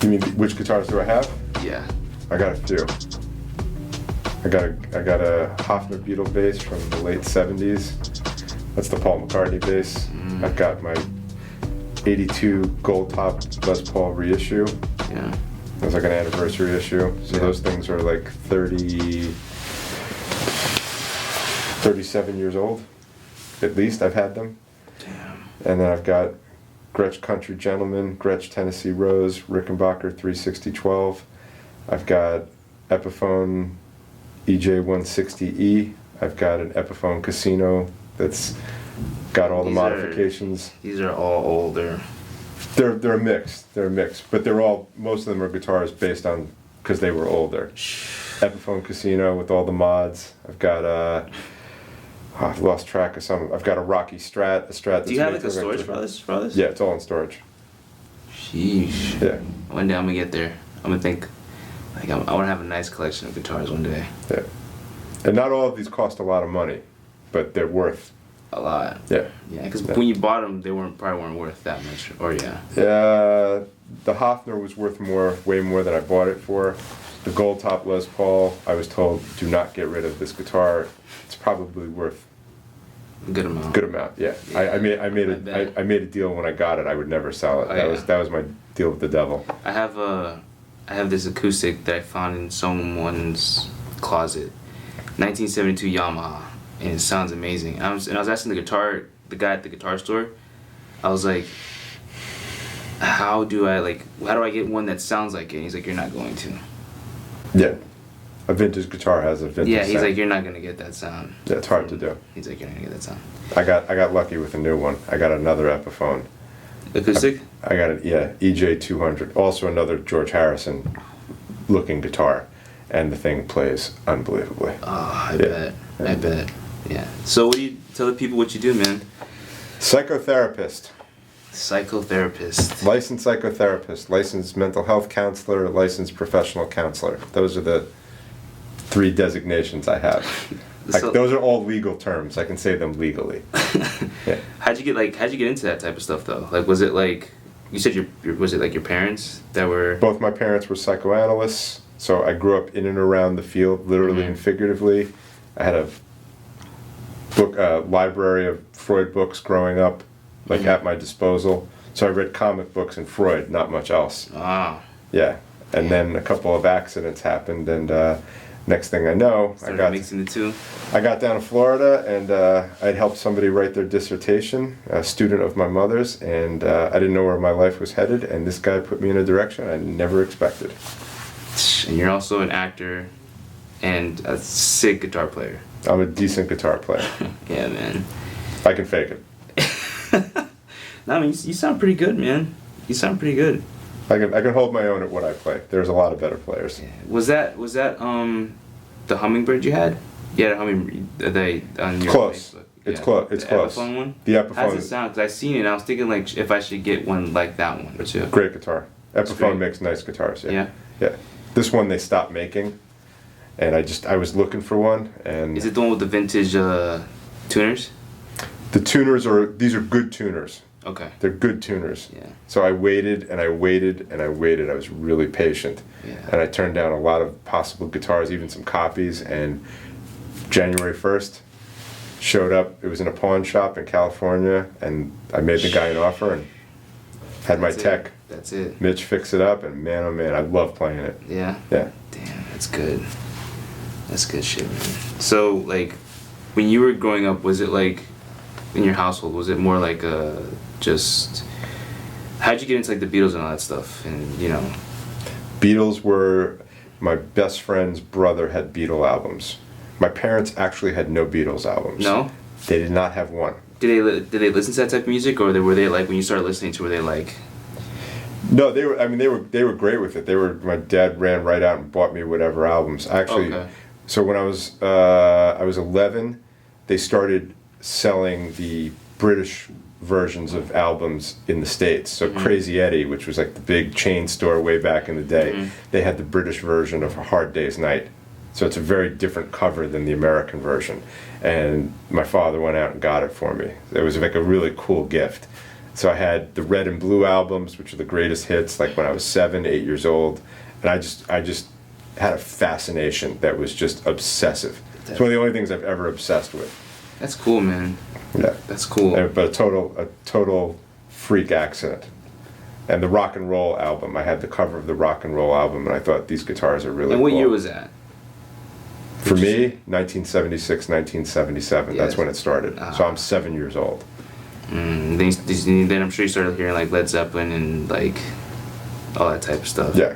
You mean which guitars do I have? Yeah. I got a few. I got a Hofner Beetle bass from the late 70s. That's the Paul McCartney bass. I've got my 82 gold top Les Paul reissue. Yeah. It was like an anniversary issue. So those things are like 37 years old. At least I've had them. Damn. And then I've got Gretsch Country Gentleman, Gretsch Tennessee Rose, Rickenbacker 36012. I've got Epiphone EJ160E. I've got an Epiphone Casino that's got all the modifications. These are all older. They're a mix. They're a mix, but most of them are guitars based on because they were older. Epiphone Casino with all the mods. I've got I've lost track of some. I've got a Rocky Strat, a Strat. That's Do you have like a storage for this? Yeah, it's all in storage. Sheesh. Yeah. One day I'm gonna get there. I'm gonna think like I want to have a nice collection of guitars one day. Yeah. And not all of these cost a lot of money, but they're worth a lot. Yeah. Yeah, because when you bought them, they probably weren't worth that much. Or yeah. The Hofner was worth way more than I bought it for. The gold top Les Paul, I was told, do not get rid of this guitar. It's probably worth a good amount. Good amount, yeah. I made a deal when I got it. I would never sell it. That was my deal with the devil. I have this acoustic that I found in someone's closet, 1972 Yamaha, and it sounds amazing. And I was asking the guy at the guitar store, I was like, how do I get one that sounds like it? And he's like, you're not going to. Yeah. A vintage guitar has a vintage sound. Yeah, he's like, you're not going to get that sound. Yeah, it's hard to do. He's like, you're not going to get that sound. I got lucky with a new one. I got another Epiphone. Acoustic? I got it, yeah, EJ200. Also another George Harrison looking guitar. And the thing plays unbelievably. Oh, I bet. I bet. Yeah. So what do you tell the people what you do, man? Psychotherapist. Psychotherapist. Licensed psychotherapist, licensed mental health counselor, licensed professional counselor. Those are the 3 designations I have. Those are all legal terms. I can say them legally. Yeah. How'd you get into that type of stuff though? Like, was it like you said was it like your parents that were? Both my parents were psychoanalysts, so I grew up in and around the field, literally and figuratively. I had a library of Freud books growing up. At my disposal. So I read comic books and Freud, not much else. Ah. Yeah. And then a couple of accidents happened, and next thing I know, I got down to Florida, and I'd helped somebody write their dissertation, a student of my mother's, and I didn't know where my life was headed, and this guy put me in a direction I never expected. And you're also an actor and a sick guitar player. I'm a decent guitar player. Yeah, man. I can fake it. No, I mean, you sound pretty good, man. You sound pretty good. I can hold my own at what I play. There's a lot of better players. Yeah. Was that the Hummingbird you had? Yeah, the Hummingbird. On your close. Facebook. It's Yeah. close. It's close. The Epiphone one. The Epiphone. How does it sound? Because I seen it, and I was thinking if I should get one like that one or two. Great guitar. Epiphone makes nice guitars. Yeah. Yeah. This one they stopped making, and I was looking for one. And is it the one with the vintage tuners? The tuners these are good tuners. Okay. They're good tuners. Yeah. So I waited and I waited and I waited. I was really patient. Yeah. And I turned down a lot of possible guitars, even some copies. And January 1st, showed up. It was in a pawn shop in California, and I made the guy an offer and had my tech. That's it. Mitch fix it up, and man, oh man, I love playing it. Yeah. Yeah. Damn, that's good. That's good shit, man. So when you were growing up, was it in your household, was it more just how'd you get into the Beatles and all that stuff? And Beatles were my best friend's brother had Beatle albums. My parents actually had no Beatles albums. No? They did not have one. Did they listen to that type of music, or were they when you started listening to, were they No, they were. I mean, they were great with it. My dad ran right out and bought me whatever albums. Actually, okay. So when I was 11, they started selling the British versions of albums in the States. So Crazy Eddie, which was the big chain store way back in the day, they had the British version of A Hard Day's Night. So it's a very different cover than the American version. And my father went out and got it for me. It was a really cool gift. So I had the Red and Blue albums, which are the greatest hits, like when I was 7, 8 years old. And I just had a fascination that was just obsessive. It's one of the only things I've ever obsessed with. That's cool, man. Yeah. That's cool. But a total freak accident. And the rock and roll album, I had the cover of the rock and roll album, and I thought these guitars are really And what cool. year was that? For me, 1976, 1977. Yeah, that's when it started. So I'm 7 years old. Then I'm sure you started hearing like Led Zeppelin and like all that type of stuff. Yeah,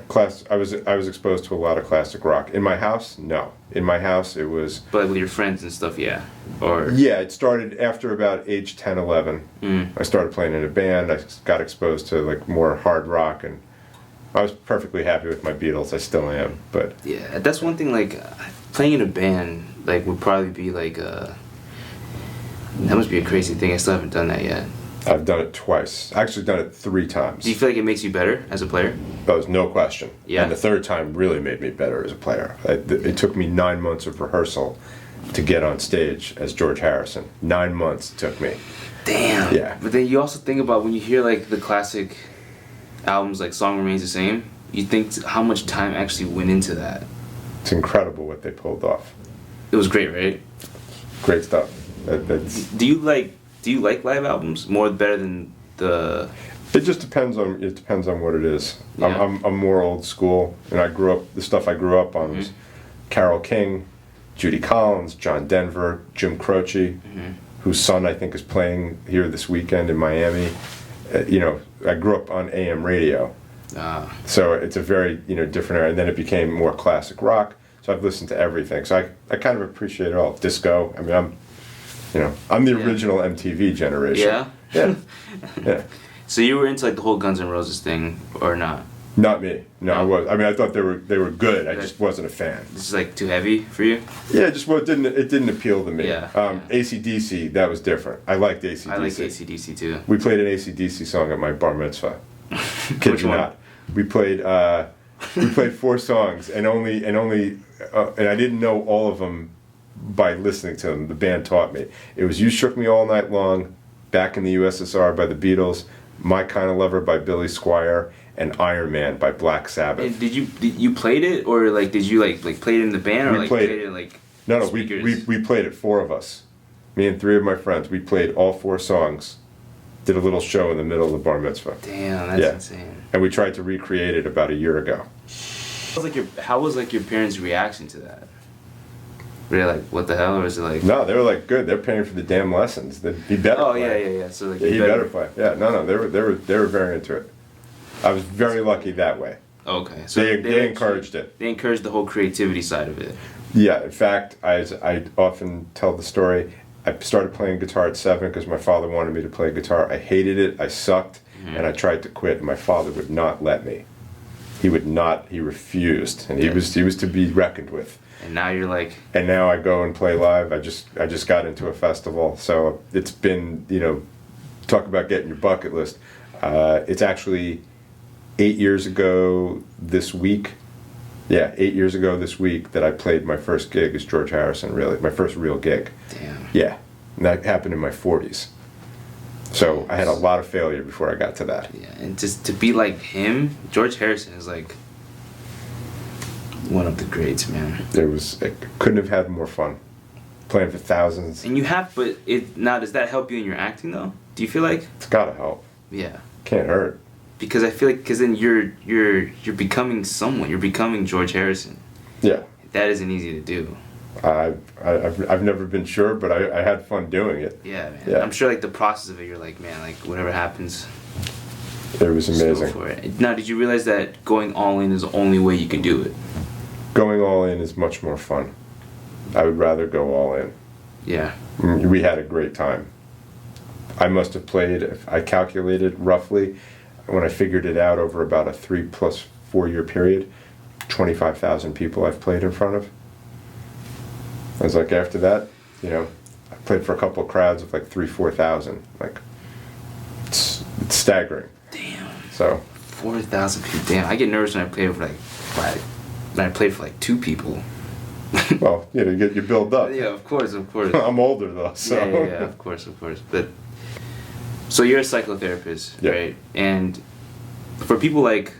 I was exposed to a lot of classic rock. In my house, no. In my house, it was... But like with your friends and stuff, yeah. Or Yeah, it started after about age 10, 11. I started playing in a band. I got exposed to like more hard rock, and I was perfectly happy with my Beatles. I still am, but... Yeah, that's one thing, like, playing in a band, like, would probably be like that must be a crazy thing. I still haven't done that yet. I've done it twice. I actually done it 3 times. Do you feel like it makes you better as a player? That was no question. Yeah. And the 3rd time really made me better as a player. It took me 9 months of rehearsal to get on stage as George Harrison. 9 months it took me. Damn. Yeah. But then you also think about when you hear like the classic albums like Song Remains the Same, you think how much time actually went into that. It's incredible what they pulled off. It was great, right? Great stuff. That's... Do you like live albums better than the? It just depends on what it is. Yeah. I'm more old school, and the stuff I grew up on was Carole King, Judy Collins, John Denver, Jim Croce, whose son I think is playing here this weekend in Miami. I grew up on AM radio, so it's a very different era. And then it became more classic rock. So I've listened to everything. So I kind of appreciate it all. Disco. I mean, I'm the original MTV generation. Yeah. Yeah. Yeah. So you were into like the whole Guns N' Roses thing, or not? Not me. No, I was. I mean, I thought they were good. I just wasn't a fan. This is like too heavy for you? Yeah, it didn't appeal to me. Yeah. AC/DC, that was different. I liked AC/DC. I like AC/DC too. We played an AC/DC song at my bar mitzvah. Kid Which you one? not. We played 4 songs, and I didn't know all of them by listening to them. The band taught me. It was "You Shook Me All Night Long," "Back in the USSR" by the Beatles, "My Kind of Lover" by Billy Squier, and "Iron Man" by Black Sabbath. And did you played it, or like did you like play it in the band, or We like played played it. it like No, speakers? we played it, 4 of us. Me and 3 of my friends. We played all 4 songs. Did a little show in the middle of the bar mitzvah. Damn, that's Yeah. insane. And we tried to recreate it about a year ago. How was your parents' reaction to that? Were they like, what the hell, or is it like? No, they were like, good. They're paying for the damn lessons. He better Oh play. yeah. So like, Yeah, he better play. Yeah, no, they were very into it. I was very lucky that way. Okay, so They encouraged it. They encouraged the whole creativity side of it. Yeah, in fact, I often tell the story. I started playing guitar at 7 because my father wanted me to play guitar. I hated it. I sucked, and I tried to quit. And my father would not let me. He would not. He refused, and he was to be reckoned with. And now you're like. And now I go and play live. I just got into a festival, so it's been talk about getting your bucket list. It's actually 8 years ago this week. Yeah, 8 years ago this week that I played my first gig as George Harrison. Really, my first real gig. Damn. Yeah, and that happened in my 40s. So I had a lot of failure before I got to that. Yeah, and just to be like him, George Harrison is like one of the greats, man. I couldn't have had more fun playing for thousands. And you have, but now does that help you in your acting though? Do you feel like? It's gotta help. Yeah. Can't hurt. Because I feel like, then you're becoming someone. You're becoming George Harrison. Yeah. That isn't easy to do. I've never been sure, but I had fun doing it. Yeah, man. Yeah. I'm sure like the process of it, you're like, man, like whatever happens. It was just go amazing. for it. Now, did you realize that going all in is the only way you can do it? Going all in is much more fun. I would rather go all in. Yeah. We had a great time. I must have played, I calculated roughly, when I figured it out over about a 3 plus 4 year period, 25,000 people I've played in front of. I was like, after that, I played for a couple of crowds of like 3,000-4,000. Like, it's staggering. Damn. So 4,000 people. Damn. I get nervous when I play when I play for like 2 people. well, you build up. Yeah, of course. I'm older though, so. Yeah, of course. But So you're a psychotherapist, Yeah. right? And for people like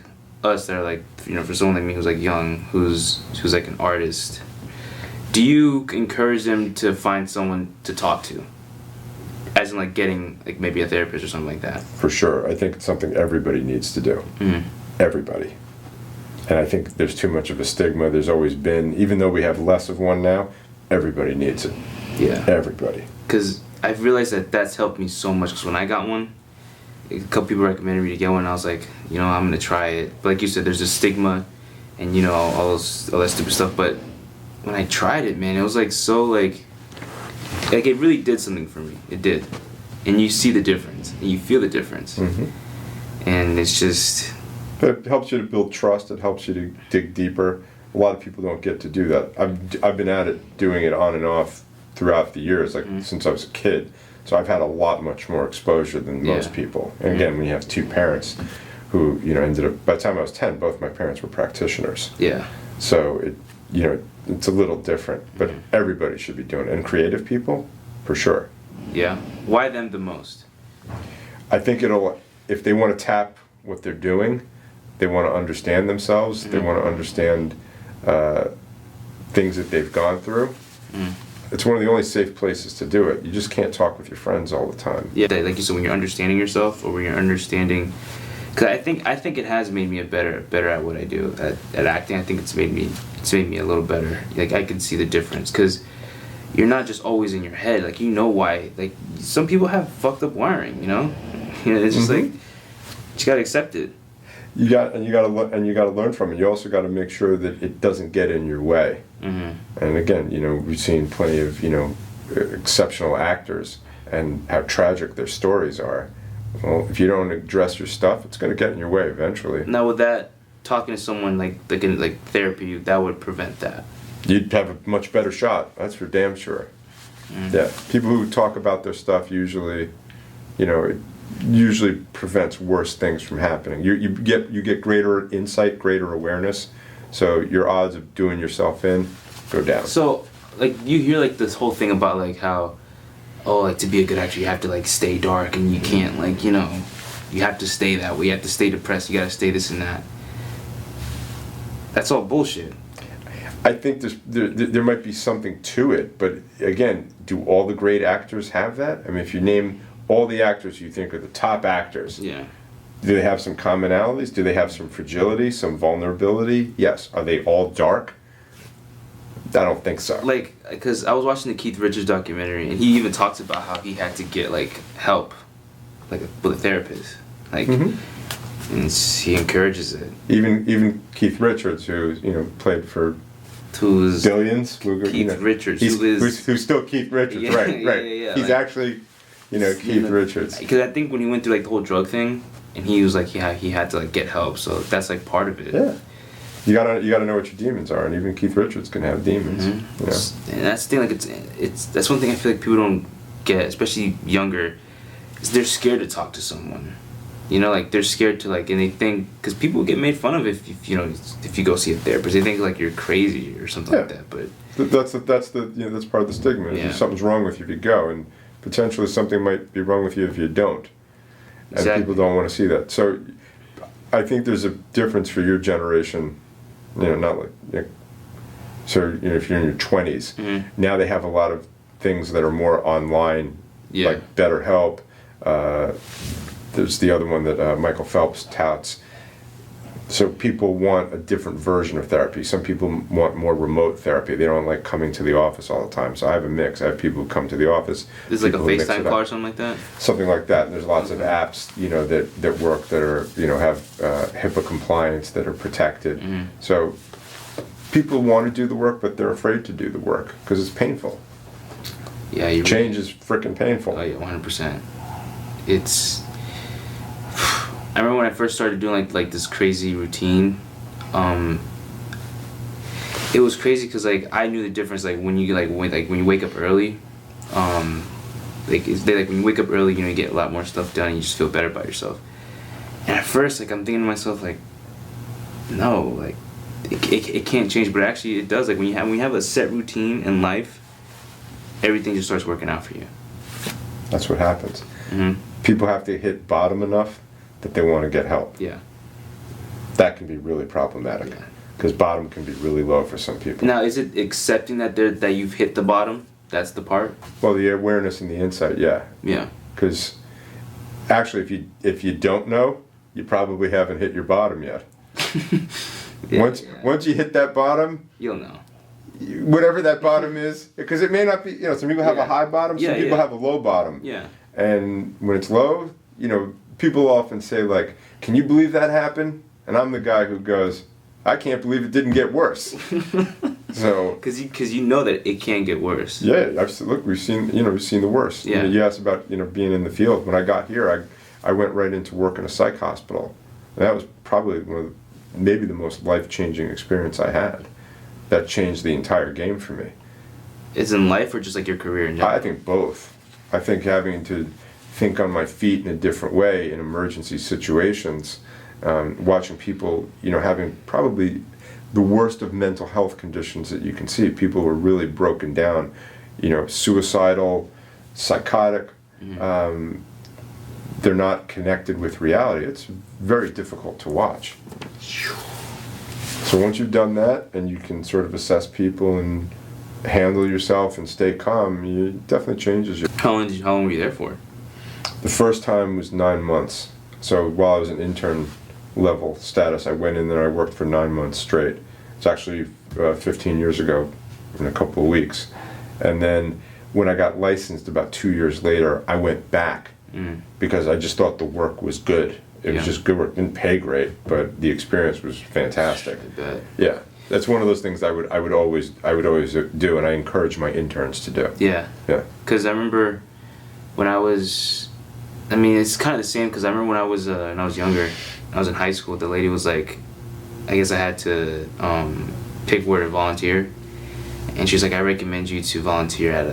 us that are like, for someone like me who's like young, who's like an artist, do you encourage them to find someone to talk to? As in like getting like maybe a therapist or something like that? For sure. I think it's something everybody needs to do. Mm-hmm. Everybody. And I think there's too much of a stigma. There's always been, even though we have less of one now, everybody needs it. Yeah. Everybody. Because I've realized that that's helped me so much. Because when I got one, a couple people recommended me to get one. And I was like, I'm gonna try it. But like you said, there's a stigma, and all that stupid stuff. But when I tried it, man, it was like so like it really did something for me. It did, and you see the difference, and you feel the difference, and it's just. But it helps you to build trust. It helps you to dig deeper. A lot of people don't get to do that. I've been at it, doing it on and off throughout the years, like since I was a kid. So I've had a much more exposure than most people. And again, when you have two parents who, ended up, by the time I was 10, both my parents were practitioners. Yeah. So it's a little different, but everybody should be doing it. And creative people, for sure. Yeah. Why them the most? I think if they want to tap what they're doing, they want to understand themselves, they want to understand things that they've gone through. It's one of the only safe places to do it. You just can't talk with your friends all the time. Yeah, like you said, when you're understanding yourself, or when you're understanding, because I think it has made me better at what I do at acting. I think it's made me a little better. Like I can see the difference, because you're not just always in your head. Like why. Like some people have fucked up wiring. It's just like you just gotta accept it. You gotta learn from it. You also got to make sure that it doesn't get in your way. And again, we've seen plenty of exceptional actors and how tragic their stories are. Well, if you don't address your stuff, it's going to get in your way eventually. Now, with that, talking to someone like in therapy, that would prevent that. You'd have a much better shot. That's for damn sure. Yeah, people who talk about their stuff usually, it usually prevents worse things from happening. You get greater insight, greater awareness, so your odds of doing yourself in go down. So, you hear this whole thing about how, to be a good actor you have to stay dark, and you can't you have to stay that way. You have to stay depressed. You gotta stay this and that. That's all bullshit. I think there might be something to it, but again, do all the great actors have that? I mean, if you name all the actors you think are the top actors, yeah, do they have some commonalities? Do they have some fragility, some vulnerability? Yes. Are they all dark? I don't think so. Because I was watching the Keith Richards documentary, and he even talks about how he had to get help, with a therapist, and he encourages it. Even Keith Richards, who played for billions. Keith Richards, who's still Keith Richards, yeah, right? Yeah, He's actually, Keith Richards. Because I think when he went through the whole drug thing, and he was he had to get help, so that's part of it. Yeah. You gotta know what your demons are, and even Keith Richards can have demons. And that's the thing. That's one thing I feel like people don't get, especially younger, is they're scared to talk to someone. They're scared to and they think, because people get made fun of if you go see a therapist, they think you're crazy or something like that. But that's part of the stigma. Yeah. If something's wrong with you if you go, and potentially something might be wrong with you if you don't. And exactly. People don't want to see that. So I think there's a difference for your generation. Not so if you're in your 20s, now they have a lot of things that are more online, like BetterHelp. There's the other one that Michael Phelps touts. So people want a different version of therapy. Some people want more remote therapy. They don't like coming to the office all the time. So I have a mix. I have people who come to the office. There's a FaceTime call or something like that? Something like that. And there's lots of apps, that work that are, have HIPAA compliance, that are protected. So people want to do the work, but they're afraid to do the work because it's painful. Yeah, change is freaking painful. Oh yeah, 100%. I remember when I first started doing this crazy routine. It was crazy because I knew the difference when you when you wake up early. When you wake up early, you get a lot more stuff done and you just feel better about yourself. And at first, I'm thinking to myself no, it can't change, but actually it does. When you have a set routine in life, everything just starts working out for you. That's what happens. people have to hit bottom enough that they want to get help. Yeah. That can be really problematic. Yeah. Because bottom can be really low for some people. Now, is it accepting that you've hit the bottom? That's the part? Well, the awareness and the insight, yeah. Yeah. Because actually, if you don't know, you probably haven't hit your bottom yet. Once you hit that bottom, you'll know. Whatever that bottom is, because it may not be, some people have a high bottom, some people have a low bottom. Yeah. And when it's low, people often say, like, can you believe that happened? And I'm the guy who goes, I can't believe it didn't get worse. So, because you know that it can get worse. Yeah, we've seen the worst. Yeah. You asked about being in the field. When I got here, I went right into work in a psych hospital. And that was probably maybe the most life-changing experience I had. That changed the entire game for me. Is in life or just like your career in general? I think both. I think having to think on my feet in a different way in emergency situations, watching people, having probably the worst of mental health conditions that you can see. People who are really broken down, suicidal, psychotic. Mm-hmm. They're not connected with reality. It's very difficult to watch. So once you've done that and you can sort of assess people and handle yourself and stay calm, it definitely changes you. How long were you there for? The first time was 9 months. So while I was an intern level status, I went in there and I worked for 9 months straight. It's actually 15 years ago in a couple of weeks. And then when I got licensed about 2 years later, I went back because I just thought the work was good. It was just good work. Didn't pay great, but the experience was fantastic. I bet. Yeah, that's one of those things I would always do, and I encourage my interns to do. Yeah. Yeah. Because I remember when it's kind of the same. Because I remember when I was younger, I was in high school. The lady was like, I guess I had to pick where to volunteer, and she's like, I recommend you to volunteer at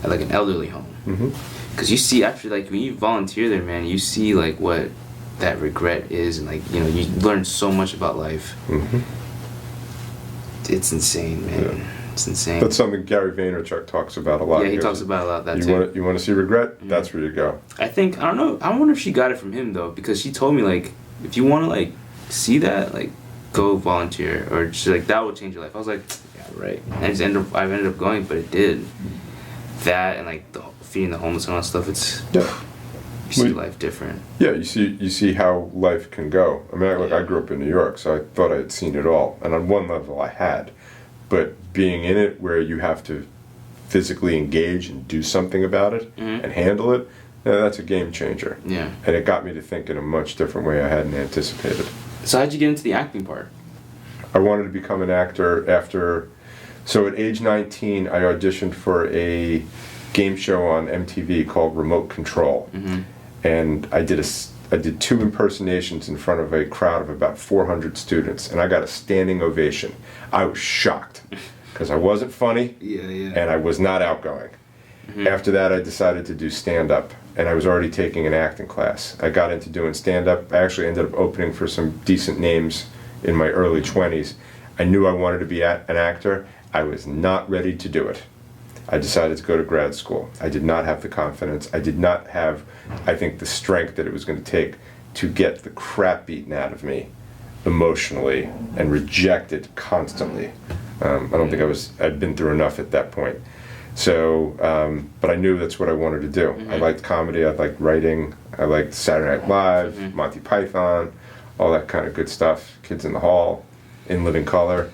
like an elderly home. Mm-hmm. Because you see, after, like, when you volunteer there, man, you see, like, what that regret is, and, like, you learn so much about life. Mm-hmm. It's insane, man. Yeah. It's insane. That's something Gary Vaynerchuk talks about a lot. Yeah, he talks about a lot of that, too. You want to see regret? Mm-hmm. That's where you go. I don't know, I wonder if she got it from him, though, because she told me, like, if you want to, like, see that, like, go volunteer, or she's like, that will change your life. I was like, yeah, right. And I've ended up going, but it did. That, and, like, feeding the homeless and all that stuff, you see life different. Yeah, you see how life can go. I mean, I grew up in New York, so I thought I had seen it all, and on one level I had, but being in it where you have to physically engage and do something about it and handle it, that's a game changer. Yeah. And it got me to think in a much different way I hadn't anticipated. So how'd you get into the acting part? I wanted to become an actor after, so at age 19 I auditioned for a game show on MTV called Remote Control, and I did 2 impersonations in front of a crowd of about 400 students, and I got a standing ovation. I was shocked because I wasn't funny, and I was not outgoing. After that, I decided to do stand-up, and I was already taking an acting class. I got into doing stand-up. I actually ended up opening for some decent names in my early 20s. I knew I wanted to be an actor. I was not ready to do it. I decided to go to grad school. I did not have the confidence. I did not have, I think, the strength that it was going to take to get the crap beaten out of me emotionally and rejected constantly. I don't think I'd been through enough at that point. So, but I knew that's what I wanted to do. I liked comedy, I liked writing, I liked Saturday Night Live, Monty Python, all that kind of good stuff, Kids in the Hall, In Living Color.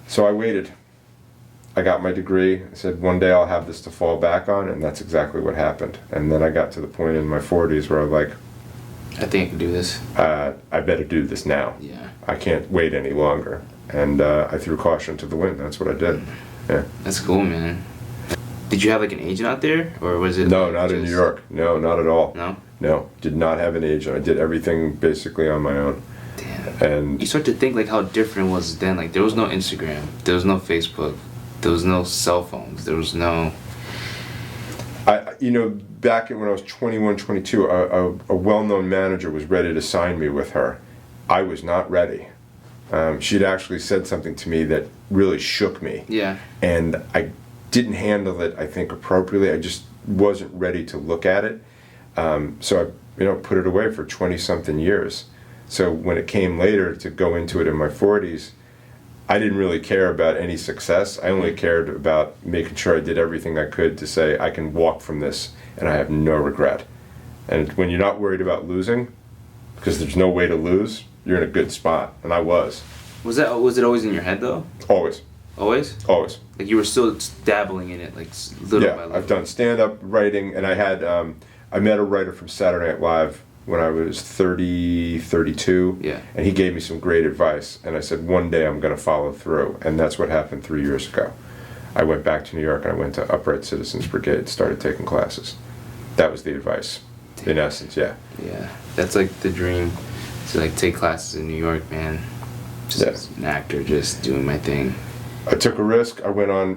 So I waited. I got my degree. I said, one day I'll have this to fall back on, and that's exactly what happened. And then I got to the point in my 40s where I was like, I think I can do this. I better do this now. Yeah. I can't wait any longer. And I threw caution to the wind. That's what I did. Yeah. That's cool, man. Did you have, like, an agent out there, or was it? No, not in New York. No, not at all. No? No, did not have an agent. I did everything basically on my own. Damn. And you start to think, like, how different it was then. Like, there was no Instagram. There was no Facebook. There was no cell phones. There was no... back when I was 21, 22, a well-known manager was ready to sign me with her. I was not ready. She'd actually said something to me that really shook me. Yeah. And I didn't handle it, I think, appropriately. I just wasn't ready to look at it. So I put it away for 20-something years. So when it came later to go into it in my 40s, I didn't really care about any success. I only cared about making sure I did everything I could to say I can walk from this and I have no regret. And when you're not worried about losing, because there's no way to lose, you're in a good spot. And I was. Was it always in your head though? Always. Always? Always. Like you were still dabbling in it, like little by little. I've done stand-up writing, and I had I met a writer from Saturday Night Live when I was 32, and he gave me some great advice, and I said, one day I'm going to follow through, and that's what happened 3 years ago. I went back to New York, and I went to Upright Citizens Brigade, started taking classes. That was the advice, in essence, yeah. Yeah, that's like the dream, to like take classes in New York, man. Just as an actor, just doing my thing. I took a risk. I went on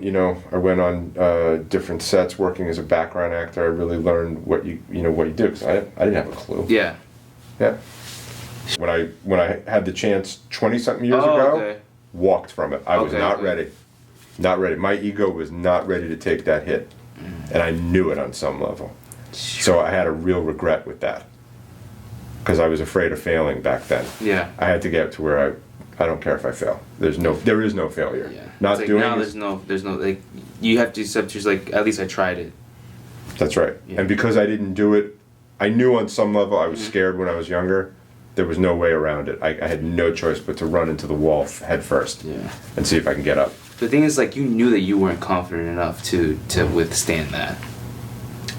different sets working as a background actor. I really learned what you do, because I didn't have a clue. Yeah. Yeah. When I had the chance 20-something years ago, walked from it. I was not ready. Not ready. My ego was not ready to take that hit. And I knew it on some level. So I had a real regret with that. Because I was afraid of failing back then. Yeah. I had to get to where I don't care if I fail. There is no failure. Yeah. Not like doing now it. there's no like you have to accept just like at least I tried it. That's right. Yeah. And because I didn't do it, I knew on some level I was scared when I was younger. There was no way around it. I had no choice but to run into the wall head first. Yeah. And see if I can get up. The thing is, like, you knew that you weren't confident enough to withstand that.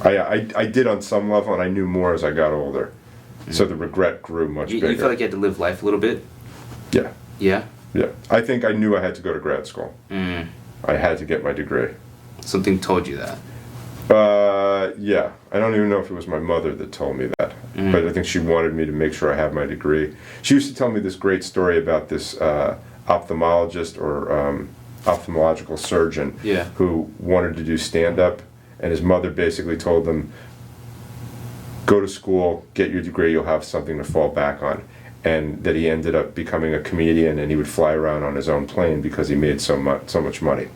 I did on some level, and I knew more as I got older. So the regret grew much bigger. You felt like you had to live life a little bit? Yeah. Yeah? Yeah. I think I knew I had to go to grad school. I had to get my degree. Something told you that? Yeah. I don't even know if it was my mother that told me that. But I think she wanted me to make sure I have my degree. She used to tell me this great story about this ophthalmologist or ophthalmological surgeon who wanted to do stand-up, and his mother basically told him, go to school, get your degree, you'll have something to fall back on. And that he ended up becoming a comedian, and he would fly around on his own plane because he made so much money.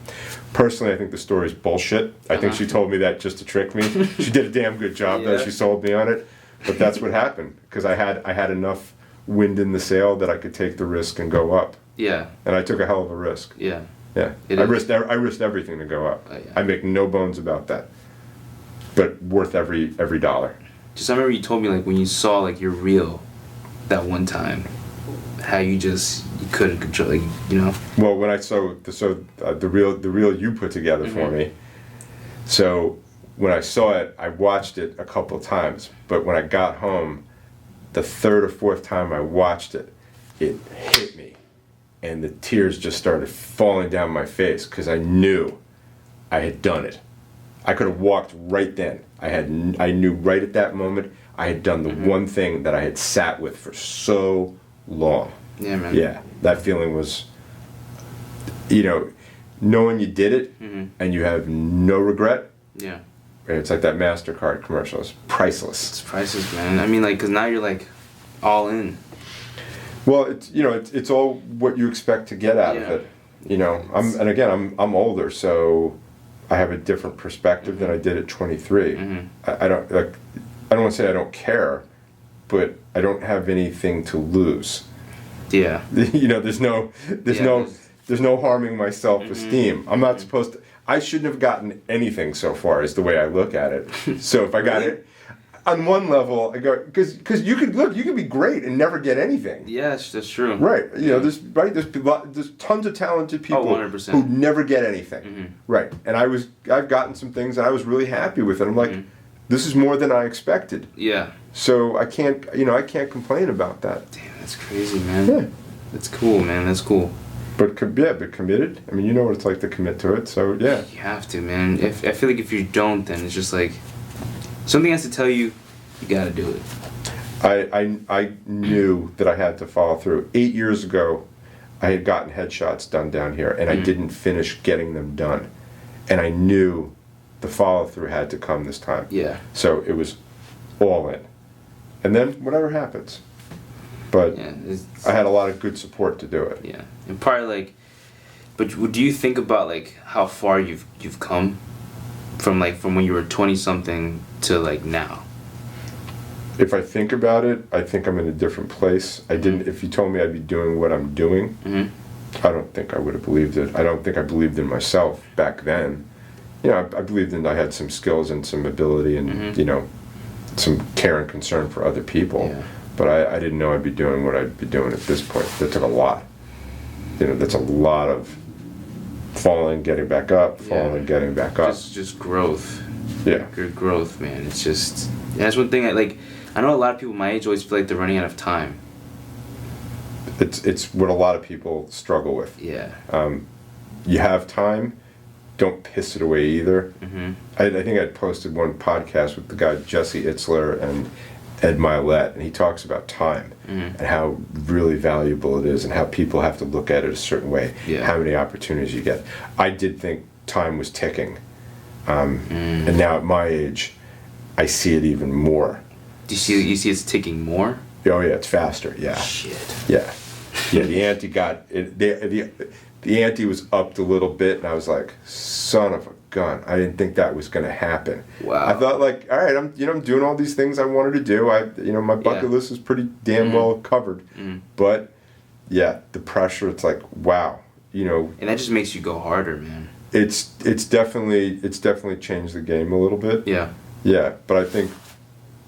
Personally, I think the story's bullshit. I think she told me that just to trick me. She did a damn good job though. She sold me on it. But that's what happened, because I had enough wind in the sail that I could take the risk and go up. Yeah. And I took a hell of a risk. Yeah. Yeah. I risked everything to go up. Yeah. I make no bones about that. But worth every dollar. Just I remember you told me, like, when you saw like your reel that one time, how you couldn't control, like, you know. Well, when I saw the reel you put together for me, so when I saw it, I watched it a couple of times. But when I got home, the third or fourth time I watched it, it hit me, and the tears just started falling down my face because I knew I had done it. I could have walked right then. I knew right at that moment I had done the one thing that I had sat with for so long. Yeah, man. Yeah, that feeling was, knowing you did it and you have no regret. Yeah. It's like that MasterCard commercial. It's priceless. It's priceless, man. I mean, like, because now you're like all in. Well, it's all what you expect to get out of it. I'm older, so I have a different perspective than I did at 23. I don't want to say I don't care, but I don't have anything to lose. Yeah. There's no harming my self-esteem. I'm not supposed to. I shouldn't have gotten anything so far, is the way I look at it. So if I got it, on one level, I go, because you could be great and never get anything. Yes, that's true. Right. There's tons of talented people 100%. who never get anything. Right. And I've gotten some things and I was really happy with it. I'm like, this is more than I expected. Yeah. So I can't complain about that. Damn, that's crazy, man. Yeah. That's cool, man. That's cool. But committed. I mean, you know what it's like to commit to it. So yeah. You have to, man. I feel like if you don't, then it's just like something has to tell you, you gotta do it. I knew that I had to follow through. 8 years ago, I had gotten headshots done down here, and I didn't finish getting them done. And I knew the follow through had to come this time. Yeah. So it was all in. And then whatever happens. But I had a lot of good support to do it. Yeah. And probably but do you think about like how far you've come from when you were 20 something to like now? If I think about it, I think I'm in a different place. I didn't. If you told me I'd be doing what I'm doing, I don't think I would have believed it. I don't think I believed in myself back then. You know, I believed in I had some skills and some ability and, you know, some care and concern for other people. Yeah. But I didn't know I'd be doing what I'd be doing at this point. That took a lot. You know, that's a lot of falling, getting back up, falling, getting back up. Just growth. Yeah. Good growth, man. It's just, and that's one thing I know a lot of people my age always feel like they're running out of time. It's what a lot of people struggle with. Yeah. You have time, don't piss it away either. I think I posted one podcast with the guy Jesse Itzler and Ed Milet, and he talks about time and how really valuable it is and how people have to look at it a certain way, how many opportunities you get. I did think time was ticking. And now at my age, I see it even more. Do you see it's ticking more? Oh yeah, it's faster, yeah. Shit. Yeah. Yeah, the ante got it. The ante was upped a little bit, and I was like, "Son of a gun!" I didn't think that was going to happen. Wow. I thought, like, all right, I'm doing all these things I wanted to do. My bucket list is pretty damn well covered. But yeah, the pressure. It's like, wow, And that just makes you go harder, man. It's definitely changed the game a little bit. Yeah. Yeah, but I think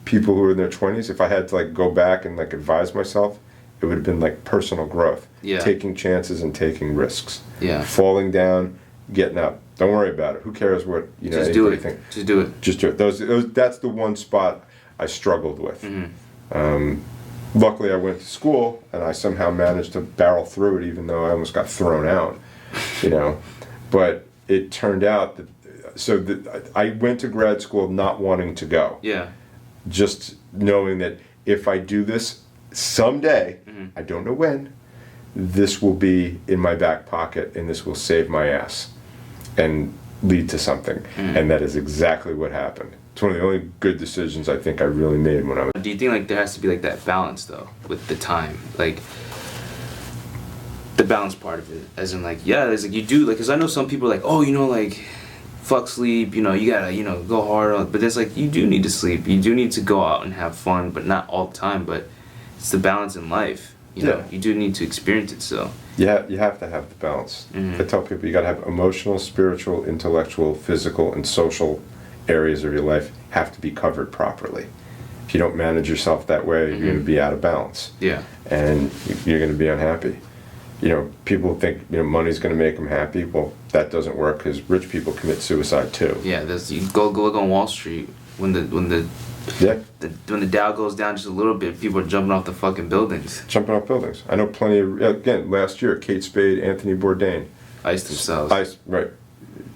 people who are in their 20s, if I had to like go back and like advise myself, it would have been like personal growth. Yeah. Taking chances and taking risks. Yeah. Falling down, getting up. Don't worry about it. Who cares what Just do it. think. Just do it. Just do it. Those that's the one spot I struggled with. Luckily, I went to school and I somehow managed to barrel through it, even though I almost got thrown out. But it turned out that I went to grad school not wanting to go. Yeah. Just knowing that if I do this someday, I don't know when, this will be in my back pocket and this will save my ass and lead to something. And that is exactly what happened. It's one of the only good decisions I think I really made when I was. Do you think like there has to be like that balance though with the time, like the balance part of it, as in like it's like you do like, because I know some people are like, oh, like fuck sleep, you gotta go hard on, but it's like you do need to sleep, you do need to go out and have fun, but not all the time. But it's the balance in life, you know. You do need to experience it. So yeah, you have to have the balance. I tell people you gotta have emotional, spiritual, intellectual, physical, and social areas of your life have to be covered properly. If you don't manage yourself that way, you're going to be out of balance. Yeah. And you're going to be unhappy. People think money's going to make them happy. Well, that doesn't work because rich people commit suicide too. Yeah, you go look on Wall Street when the Dow goes down just a little bit, people are jumping off the fucking buildings. Jumping off buildings. I know plenty of, again, last year, Kate Spade, Anthony Bourdain. Iced themselves. Right.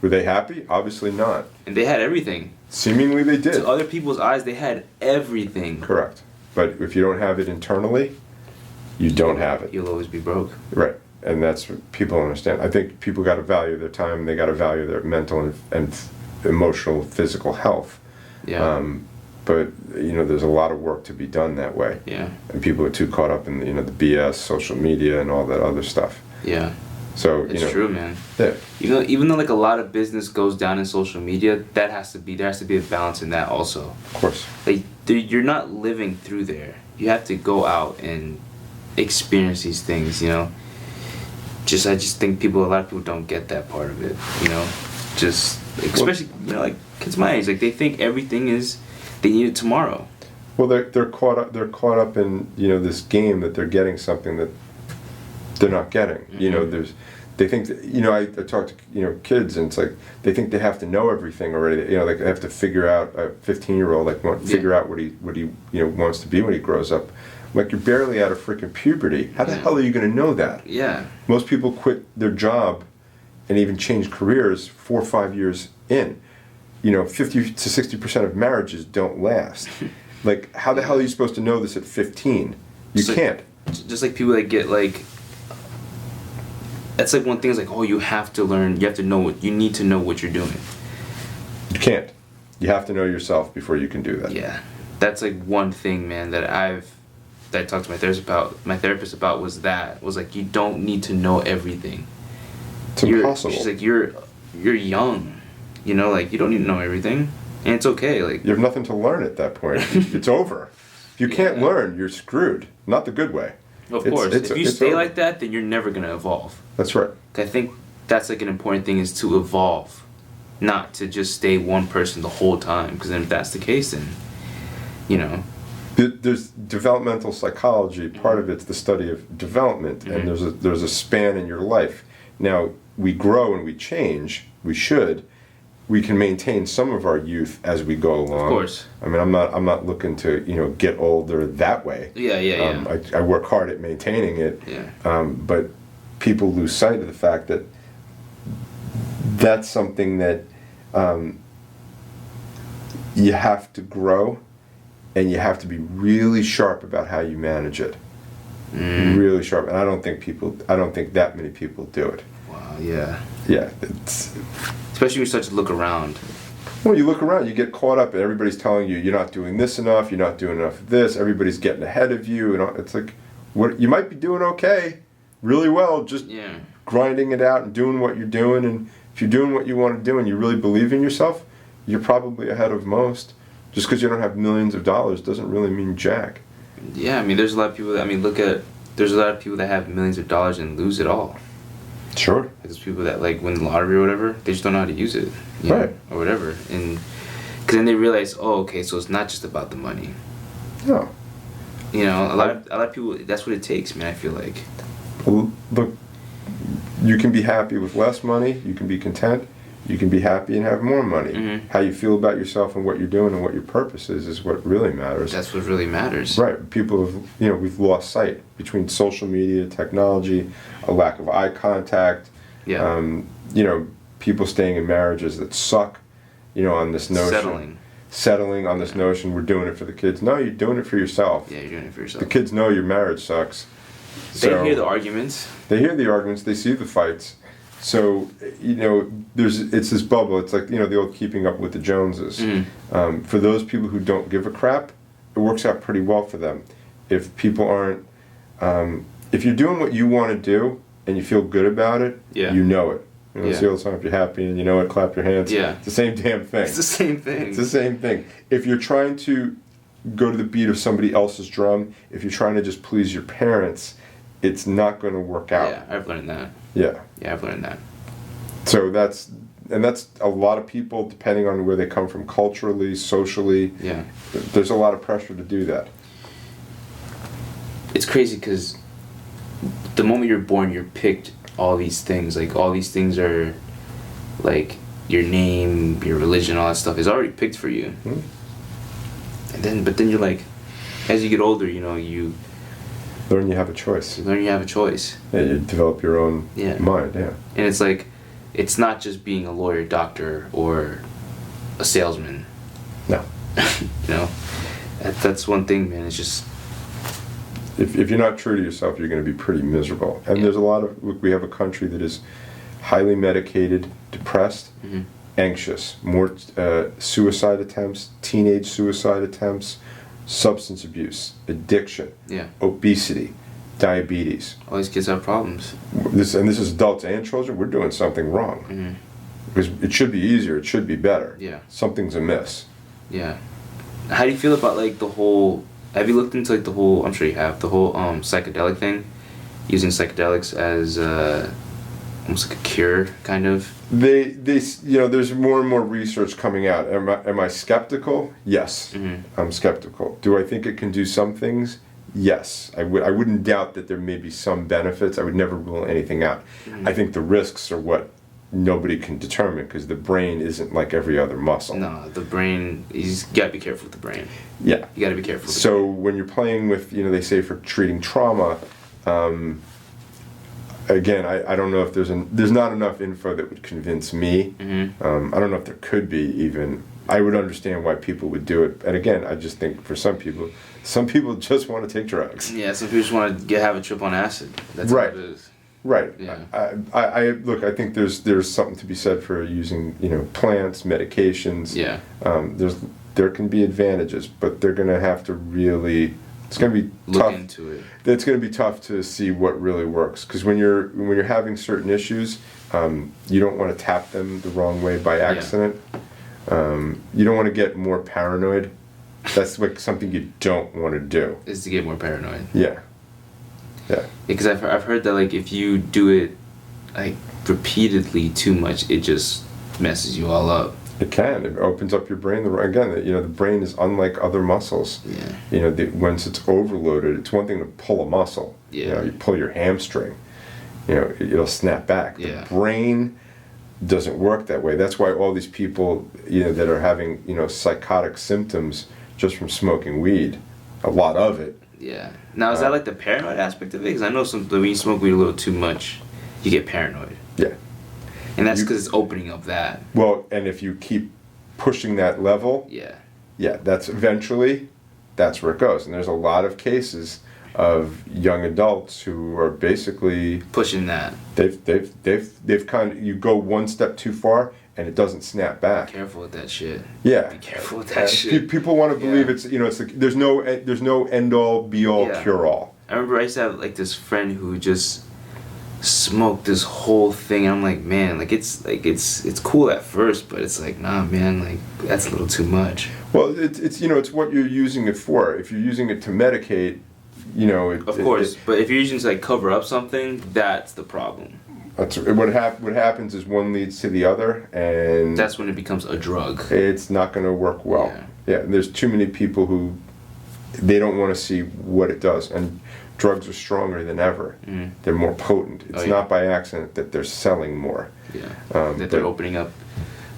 Were they happy? Obviously not. And they had everything. Seemingly they did. To other people's eyes, they had everything. Correct. But if you don't have it internally, you don't have it. You'll always be broke. Right. And that's what people understand. I think people got to value their time. They got to value their mental and emotional, physical health. Yeah. But there's a lot of work to be done that way. Yeah. And people are too caught up in the BS, social media, and all that other stuff. Yeah. So it's true, man. Yeah. Even though like a lot of business goes down in social media, there has to be a balance in that also. Of course. Like you're not living through there. You have to go out and experience these things. I just think a lot of people don't get that part of it. Just especially like kids my age, like they think everything is they need it tomorrow. Well, they're caught up in this game that they're getting something that they're not getting. They think that, I talk to kids and it's like they think they have to know everything already. Like they have to figure out a 15-year-old figure out what he wants to be when he grows up. Like you're barely out of freaking puberty. How the hell are you going to know that? Yeah. Most people quit their job and even change careers 4 or 5 years in. 50 to 60% of marriages don't last. Like how the hell are you supposed to know this at 15? You can't. Just like people that get like. That's like one thing is like, oh, you have to learn, you have to know you need to know what you're doing. You can't. You have to know yourself before you can do that. Yeah. That's like one thing, man, that I talked to my therapist about was like, you don't need to know everything. It's impossible. She's like, you're young, like you don't need to know everything. And it's okay, like. You have nothing to learn at that point. It's over. If you can't learn, you're screwed. Not the good way. Of course. If you stay like that, then you're never going to evolve. That's right. I think that's like an important thing, is to evolve, not to just stay one person the whole time. Because then if that's the case, then, you know. There's developmental psychology. Part of it's the study of development, and there's a span in your life. Now, we grow and we change. We should. We can maintain some of our youth as we go along. Of course. I mean, I'm not looking to get older that way. Yeah. I work hard at maintaining it. Yeah. But people lose sight of the fact that that's something that you have to grow, and you have to be really sharp about how you manage it. Really sharp. And I don't think that many people do it. Wow. Yeah. Yeah. Especially when you start to look around. Well, you look around, you get caught up, and everybody's telling you, you're not doing this enough, you're not doing enough of this, everybody's getting ahead of you, and it's like, what you might be doing okay, really well, just grinding it out and doing what you're doing, and if you're doing what you want to do and you really believe in yourself, you're probably ahead of most. Just because you don't have millions of dollars doesn't really mean jack. Yeah, I mean, there's a lot of people there's a lot of people that have millions of dollars and lose it all. Sure. There's people that like win the lottery or whatever, they just don't know how to use it, right? Or whatever, and because then they realize, oh, okay, so it's not just about the money. No. A lot of people. That's what it takes, man. I feel like. Well, look, you can be happy with less money. You can be content. You can be happy and have more money. How you feel about yourself and what you're doing and what your purpose is what really matters. That's what really matters. Right. People have, we've lost sight between social media, technology, a lack of eye contact. Yeah. People staying in marriages that suck, on this notion. Settling on this notion, we're doing it for the kids. No, you're doing it for yourself. Yeah, you're doing it for yourself. The kids know your marriage sucks. They hear the arguments. They hear the arguments. They see the fights. So, it's this bubble. It's like, the old Keeping Up with the Joneses. For those people who don't give a crap, it works out pretty well for them. If people aren't, if you're doing what you want to do and you feel good about it, you know it. It's the old song, if you're happy and you know it, clap your hands. Yeah. It's the same damn thing. It's the same thing. It's the same thing. If you're trying to go to the beat of somebody else's drum, if you're trying to just please your parents, it's not going to work out. Yeah, I've learned that. Yeah. Yeah, I've learned that. So that's a lot of people, depending on where they come from culturally, socially. Yeah. There's a lot of pressure to do that. It's crazy because the moment you're born, you're picked all these things. Like, all these things are, like, your name, your religion, all that stuff is already picked for you. But then you're like, as you get older, you learn you have a choice. Yeah, you develop your own mind, And it's like, it's not just being a lawyer, doctor, or a salesman. No. That's one thing, man. It's just... If you're not true to yourself, you're going to be pretty miserable. And there's a lot of... Look, we have a country that is highly medicated, depressed, anxious. More suicide attempts, teenage suicide attempts, substance abuse, addiction, obesity, diabetes. All these kids have problems. This is adults and children. We're doing something wrong. Because it should be easier. It should be better. Yeah. Something's amiss. Yeah. How do you feel about like the whole? Have you looked into like the whole? I'm sure you have, the whole psychedelic thing, using psychedelics as almost like a cure, kind of. There's more and more research coming out. Am I skeptical? Yes, I'm skeptical. Do I think it can do some things? Yes, I wouldn't doubt that there may be some benefits. I would never rule anything out. I think the risks are what nobody can determine, because the brain isn't like every other muscle. No, the brain, you gotta be careful with the brain. Yeah. You gotta be careful with the So brain. when you're playing with, they say for treating trauma, again, I don't know if there's not enough info that would convince me. I don't know if there could be even. I would understand why people would do it. And again, I just think for some people just want to take drugs. Yeah, some people just want to have a trip on acid. That's right. what it is. Right. Yeah. I think there's something to be said for using, plants, medications. Yeah. There can be advantages, but they're going to have to really. It's going to be tough. Look into it. It's going to be tough to see what really works, because when you're having certain issues, you don't want to tap them the wrong way by accident. You don't want to get more paranoid That's like something you don't want to do. Is to get more paranoid. Yeah. Because I've heard that like if you do it like repeatedly too much, it just messes you all up. It can. It opens up your brain. Again, the brain is unlike other muscles. Yeah. Once it's overloaded, it's one thing to pull a muscle. Yeah. You pull your hamstring. It'll snap back. Yeah. The brain doesn't work that way. That's why all these people, that are having, psychotic symptoms just from smoking weed, a lot of it. Yeah. Now, is that like the paranoid aspect of it? Because I know when you smoke weed a little too much, you get paranoid. Yeah. And that's because it's opening up that. Well, and if you keep pushing that level, that's where it goes. And there's a lot of cases of young adults who are basically pushing that. They've kind of, you go one step too far and it doesn't snap back. Be careful with that shit. Yeah. Be careful with that shit. People want to believe it's it's like there's no end all be all cure all. I remember I used to have like this friend who just smoked this whole thing, and I'm like, man, it's cool at first, but it's like, nah, man, like that's a little too much. Well, it's what you're using it for. If you're using it to medicate, of course, but if you're using it to like cover up something, that's the problem. That's what happens is one leads to the other, and that's when it becomes a drug. It's not going to work well. Yeah, there's too many people who they don't want to see what it does, and drugs are stronger than ever. They're more potent. It's not by accident that they're selling more. That they're opening up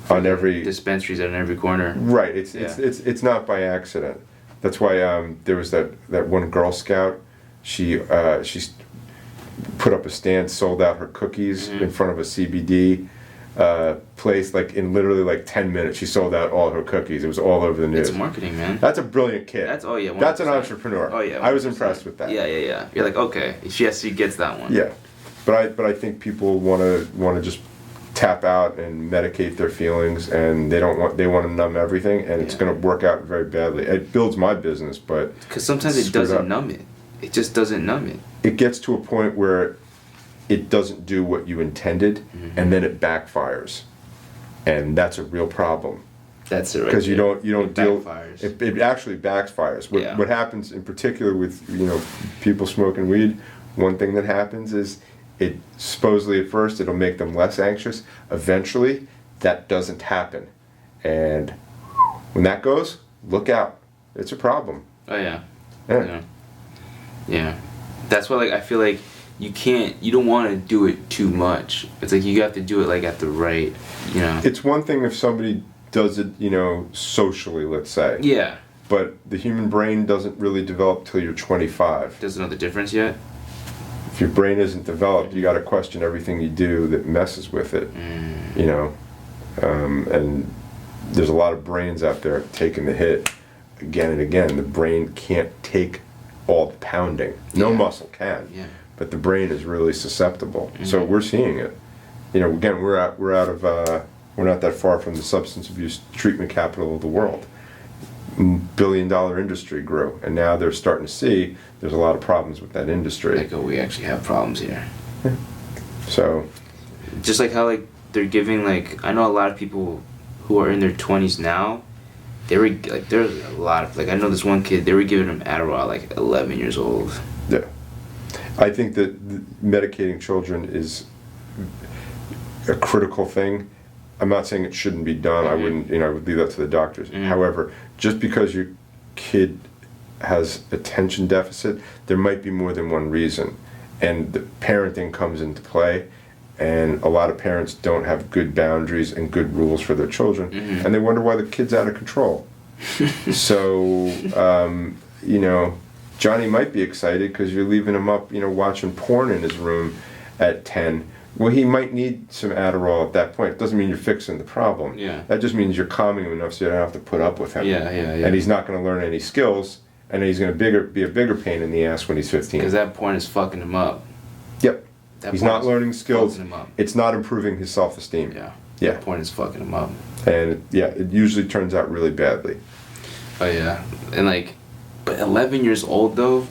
on every dispensaries on every corner. Right. It's not by accident. That's why there was that one Girl Scout. She put up a stand, sold out her cookies in front of a CBD place. Like in literally like 10 minutes, she sold out all her cookies. It was all over the news. It's marketing, man. That's a brilliant kid. That's 100%. That's an entrepreneur. 100%. I was impressed with that. Yeah. You're like, okay, she gets that one. Yeah, but I think people want to just tap out and medicate their feelings, and they want to numb everything, and it's going to work out very badly. It builds my business, but because sometimes it doesn't numb it. It just doesn't numb it. It gets to a point where it doesn't do what you intended, and then it backfires, and that's a real problem. That's it, right? Because you don't deal. Backfires. It actually backfires. What happens in particular with people smoking weed? One thing that happens is it supposedly at first it'll make them less anxious. Eventually, that doesn't happen, and when that goes, look out. It's a problem. Oh yeah. Yeah. That's why like I feel like you don't want to do it too much. It's like you have to do it like at the right, It's one thing if somebody does it, socially, let's say. Yeah. But the human brain doesn't really develop till you're 25. Doesn't know the difference yet? If your brain isn't developed, you got to question everything you do that messes with it. And there's a lot of brains out there taking the hit again and again. The brain can't take all the pounding. No muscle can. Yeah. But the brain is really susceptible. So we're seeing it. Again, we're not that far from the substance abuse treatment capital of the world. $1 billion industry grew, and now they're starting to see there's a lot of problems with that industry. Like, we actually have problems here. Yeah. So, just like how like they're giving like I know a lot of people who are in their 20s now. They were like there's a lot of like I know this one kid they were giving him Adderall at like 11 years old. Yeah, I think that medicating children is a critical thing. I'm not saying it shouldn't be done. I wouldn't, I would leave that to the doctors. However, just because your kid has attention deficit, there might be more than one reason. And the parenting comes into play, and a lot of parents don't have good boundaries and good rules for their children, and they wonder why the kid's out of control. So, Johnny might be excited because you're leaving him up, watching porn in his room at 10. Well, he might need some Adderall at that point. It doesn't mean you're fixing the problem. Yeah. That just means you're calming him enough so you don't have to put up with him. Yeah. And he's not going to learn any skills, and he's going to be a bigger pain in the ass when he's 15. Because that porn is fucking him up. Yep. He's not learning skills. Him up. It's not improving his self-esteem. Yeah. Yeah. That porn is fucking him up. And it usually turns out really badly. Oh yeah. And like, but 11 years old though,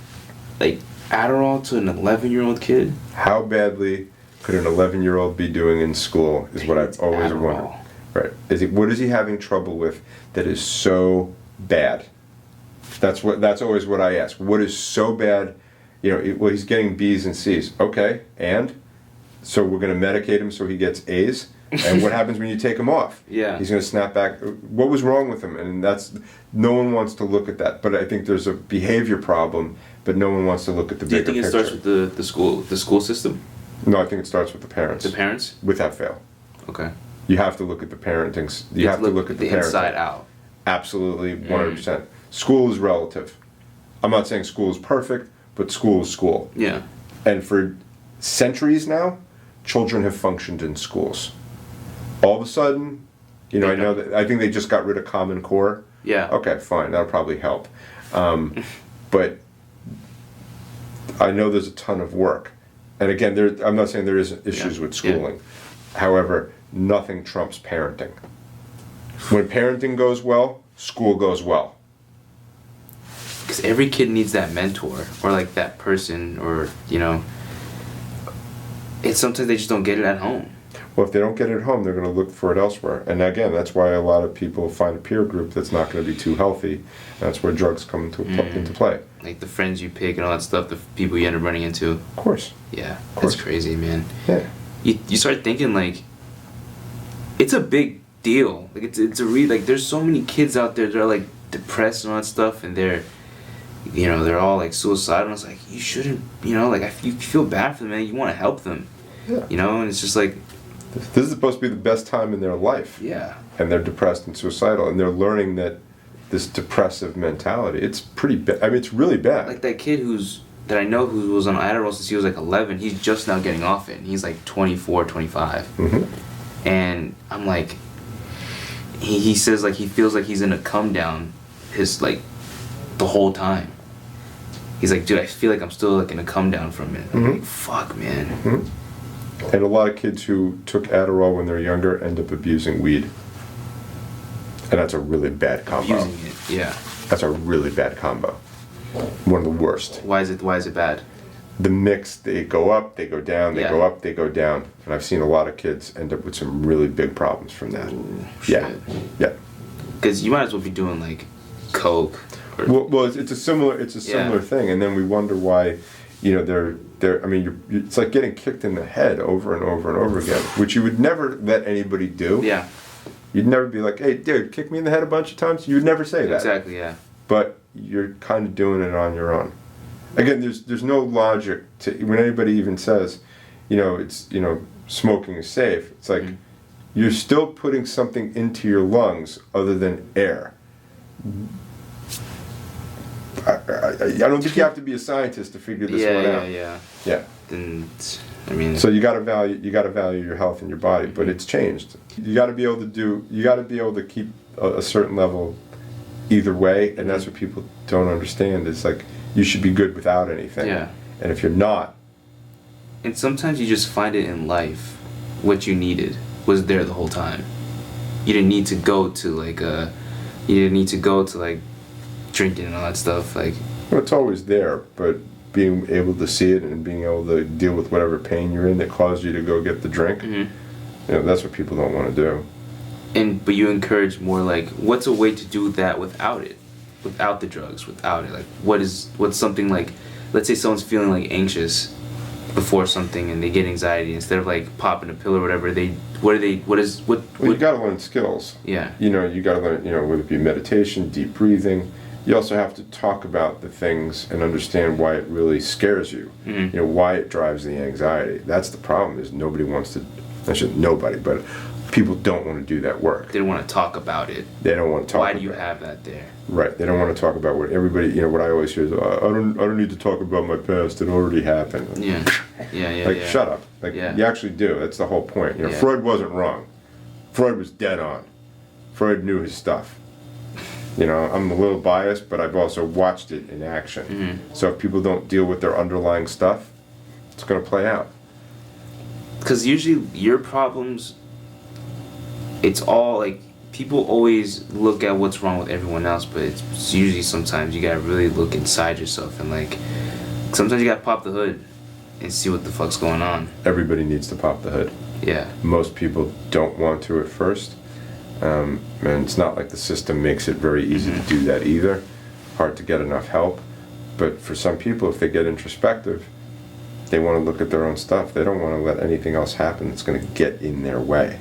like Adderall to an 11-year-old kid. How badly could an 11-year-old be doing in school is what I've always wondered. Right. What is he having trouble with that is so bad? That's always what I ask. What is so bad? Well, he's getting B's and C's. Okay, and so we're going to medicate him so he gets A's. And what happens when you take him off? Yeah. He's going to snap back. What was wrong with him? And no one wants to look at that. But I think there's a behavior problem, but no one wants to look at the bigger picture. Do you think it starts with the school system? No, I think it starts with the parents. The parents? Without fail. Okay. You have to look at the parenting. You have to look at the parenting. Inside out. Absolutely, 100%. School is relative. I'm not saying school is perfect, but school is school. Yeah. And for centuries now, children have functioned in schools. All of a sudden, I think they just got rid of Common Core. Yeah. Okay, fine, that'll probably help. But I know there's a ton of work. And again, I'm not saying there isn't issues with schooling. Yeah. However, nothing trumps parenting. When parenting goes well, school goes well. Because every kid needs that mentor or like that person or, it's sometimes they just don't get it at home. Well, if they don't get it at home, they're going to look for it elsewhere. And again, that's why a lot of people find a peer group that's not going to be too healthy. That's where drugs come into play. Like the friends you pick and all that stuff, the people you end up running into. Of course. Yeah, that's crazy, man. Yeah. You start thinking like, it's a big deal. Like it's a there's so many kids out there that are like depressed and all that stuff, and they're all like suicidal. And it's like you shouldn't, you feel bad for them, man. You want to help them. Yeah. And it's just like. This is supposed to be the best time in their life. Yeah. And they're depressed and suicidal, and they're learning that this depressive mentality, it's pretty bad. I mean, it's really bad. Like that kid that I know who was on Adderall since he was like 11, he's just now getting off it. And he's like 24, 25. Mm-hmm. And I'm like, he says like he feels like he's in a come down the whole time. He's like, dude, I feel like I'm still like in a come down from it. I'm like, fuck, man. Mm-hmm. And a lot of kids who took Adderall when they're younger end up abusing weed. And that's a really bad combo. Abusing it, yeah. That's a really bad combo. One of the worst. Why is it bad? The mix, they go up, they go down, they go up, they go down. And I've seen a lot of kids end up with some really big problems from that. Ooh, yeah. shit. Yeah. Because you might as well be doing like coke. Well, it's a similar thing. And then we wonder why, it's like getting kicked in the head over and over and over again, which you would never let anybody do. Yeah. You'd never be like, hey, dude, kick me in the head a bunch of times. You would never say that. Exactly, yeah. But you're kind of doing it on your own. Again, there's no logic to when anybody even says, smoking is safe. It's like you're still putting something into your lungs other than air. I don't think you have to be a scientist to figure this one out. Yeah. Then, So you gotta value your health and your body, but it's changed. You gotta be able to keep a certain level either way, and that's what people don't understand. It's like you should be good without anything. Yeah. And if you're not. And sometimes you just find it in life. What you needed was there the whole time. You didn't need to go to drinking and all that stuff. Well, it's always there, but being able to see it and being able to deal with whatever pain you're in that caused you to go get the drink, that's what people don't want to do. But you encourage more what's a way to do that without it, without the drugs, without it? What's something let's say someone's feeling anxious before something and they get anxiety, instead of popping a pill or whatever, Well, you gotta learn skills. Yeah. You gotta learn, whether it be meditation, deep breathing. You also have to talk about the things and understand why it really scares you. Why it drives the anxiety. That's the problem, is nobody wants to, nobody, but people don't want to do that work. They don't want to talk about it. They don't want to talk about it. Why do you have that there? Right. They don't want to talk about what everybody, what I always hear is, I don't need to talk about my past. It already happened. Yeah. Shut up. You actually do. That's the whole point. Freud wasn't wrong. Freud was dead on. Freud knew his stuff. I'm a little biased, but I've also watched it in action. So if people don't deal with their underlying stuff, it's going to play out. Because usually your problems, it's all people always look at what's wrong with everyone else, but it's usually sometimes you gotta really look inside yourself and sometimes you gotta pop the hood and see what the fuck's going on. Everybody needs to pop the hood. Yeah. Most people don't want to at first. And it's not like the system makes it very easy to do that either. hard to get enough help. But for some people, if they get introspective, they want to look at their own stuff. They don't want to let anything else happen that's going to get in their way.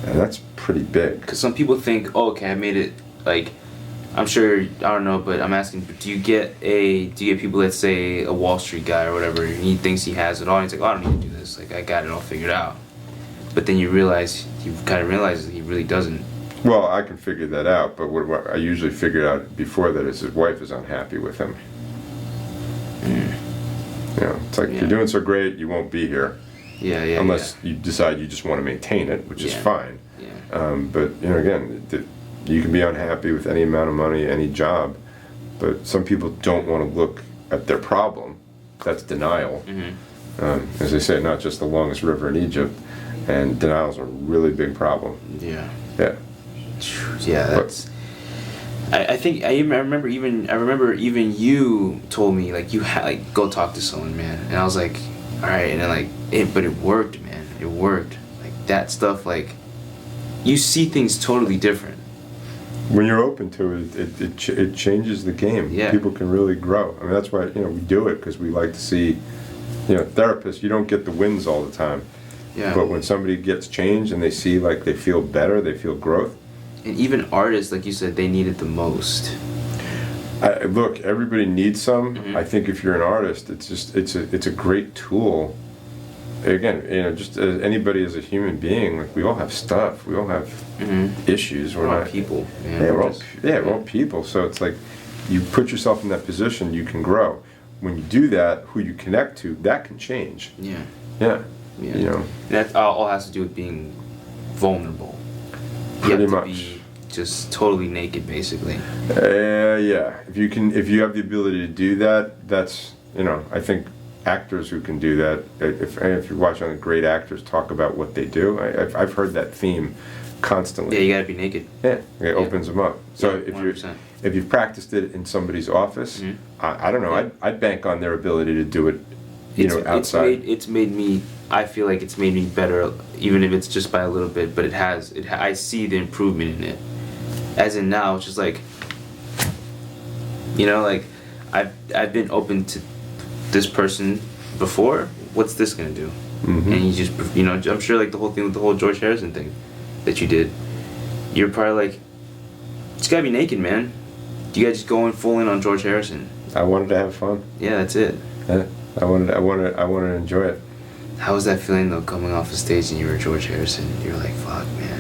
And that's pretty big. Because some people think, oh, okay, I made it, like, I'm sure, I don't know, but I'm asking, do you get people that say a Wall Street guy or whatever, and he thinks he has it all, and he's like, oh, I don't need to do this, like, I got it all figured out. But then you kind of realize that he really doesn't. Well, I can figure that out, but what I usually figured out before that is his wife is unhappy with him. You know, it's like, you're doing so great, you won't be here. Yeah. Unless you decide you just want to maintain it, which is fine. Yeah. But, you know, again, you can be unhappy with any amount of money, any job, but some people don't want to look at their problem. That's denial. As they say, not just the longest river in Egypt, and denial is a really big problem. Yeah. Yeah. Yeah, that's. I remember even you told me like you had like go talk to someone, man, and I was like, all right, and then like but it worked, man, it worked. Like that stuff, like you see things totally different. When you're open to it, it changes the game. Yeah. People can really grow. I mean, that's why, you know, we do it, because we like to see, you know, therapists, you don't get the wins all the time. Yeah. But when somebody gets changed and they see like they feel better, they feel growth. And even artists, like you said, they need it the most. Look, everybody needs some. I think if you're an artist, it's a great tool. Again, you know, just as anybody as a human being, like we all have stuff, we all have issues. We're all people. We're all people. So it's like you put yourself in that position, you can grow. When you do that, who you connect to, that can change. Yeah. You know. And that all has to do with being vulnerable. Pretty you have much. to be just totally naked, basically. Yeah. If you have the ability to do that, that's, you know, I think actors who can do that. If you're watching great actors talk about what they do, I've heard that theme constantly. Yeah, you gotta be naked. Yeah, it opens them up. So Yeah, if you've practiced it in somebody's office, I don't know. I'd bank on their ability to do it. Outside. It's made me. I feel like it's made me better, even if it's just by a little bit. But it has. I see the improvement in it. As in now, it's just like, you know, like I've been open to this person before. What's this gonna do? And you just, you know, I'm sure like the whole thing with the whole George Harrison thing that you did. You're probably like, just gotta be naked, man. You gotta just go in full in on George Harrison. I wanted to have fun. Yeah, that's it. Yeah, I wanted to enjoy it. How was that feeling though, coming off the stage and you were George Harrison? You're like, fuck, man.